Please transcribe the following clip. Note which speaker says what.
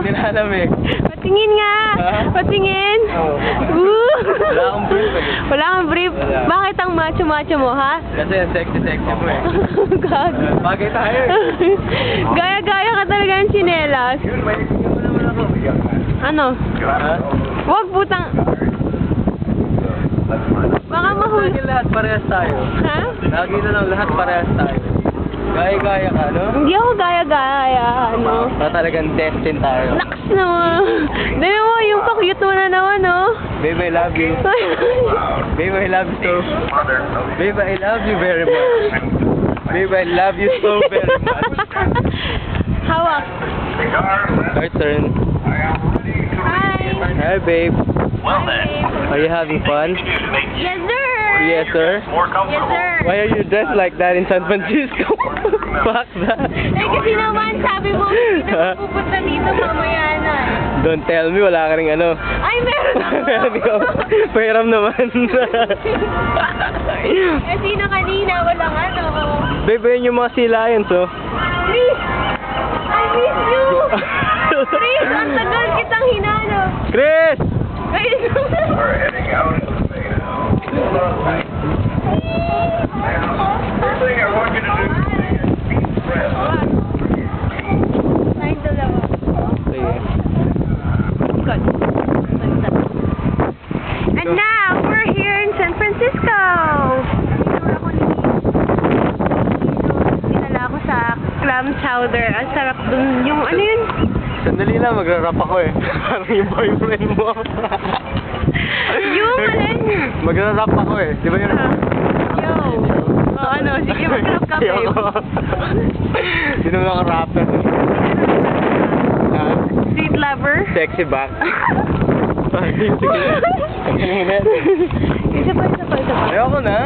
Speaker 1: Nilalamig.
Speaker 2: Patingin nga!
Speaker 1: Ha?
Speaker 2: Patingin!
Speaker 1: Oo. Wala akong brief eh.
Speaker 2: Wala kang brief.
Speaker 1: Wala.
Speaker 2: Bakit ang macho-macho mo, ha?
Speaker 1: Kasi ang sexy-sexy mo eh.
Speaker 2: Gago.
Speaker 1: Bagay tayo eh.
Speaker 2: Gaya-gaya ka talaga ng tsinelas.
Speaker 1: Ano naman ako?
Speaker 2: Ano?
Speaker 1: Ha?
Speaker 2: Huwag putang... Baka mahuli.
Speaker 1: Lagi lahat parehas tayo.
Speaker 2: Ha?
Speaker 1: Lagi na lang lahat parehas tayo. Gaya-gaya ka, no?
Speaker 2: Hindi ako gaya-gaya, ano?
Speaker 1: Talagang destined tayo.
Speaker 2: Naks naman. Dali mo, yung pa-cute mo na naman, no?
Speaker 1: Babe, I love you. Babe, I love you so. Babe, I love you very much. Babe, I love you so very much.
Speaker 2: Hawak.
Speaker 1: Our turn.
Speaker 2: Hi.
Speaker 1: Hi, babe.
Speaker 3: Well then,
Speaker 1: Are you having fun?
Speaker 2: Yes, sir.
Speaker 1: Yes, sir.
Speaker 3: more
Speaker 2: Yes,
Speaker 3: comfortable.
Speaker 2: sir.
Speaker 1: Why are you dressed like that in San Francisco? Fuck that.
Speaker 2: Eh, kasi naman, sabi mo, hindi na pupunta dito mamaya na.
Speaker 1: Don't tell me, wala ka ring ano.
Speaker 2: Ay, meron ako.
Speaker 1: Meron ka. Pahiram naman.
Speaker 2: Eh, sino kanina? Walang ano.
Speaker 1: Babe, yun yung mga sea lions, oh.
Speaker 2: Chris! I miss you! Chris, ang tagal kitang hinanap.
Speaker 1: Chris!
Speaker 2: Ayun.
Speaker 3: We're heading out into space now. First thing I want you to do is take a deep breath.
Speaker 2: Ay, dalawa.
Speaker 1: Sige.
Speaker 2: Good. And now, we're here in San Francisco. Dinala ako sa clam chowder. Ang sarap dun. Yung ano yun?
Speaker 1: Sandali lang, magra-rap ako eh. Parang yung boyfriend mo.
Speaker 2: Yung alin?
Speaker 1: Magra-rap ako eh. Di ba yun?
Speaker 2: Yo. O ano, sige mag-rap ka, babe.
Speaker 1: Sino mga rapper? Ah,
Speaker 2: Street lover?
Speaker 1: Sexy back. Sige. Sige mo na.
Speaker 2: Isa pa.
Speaker 1: Ayoko na.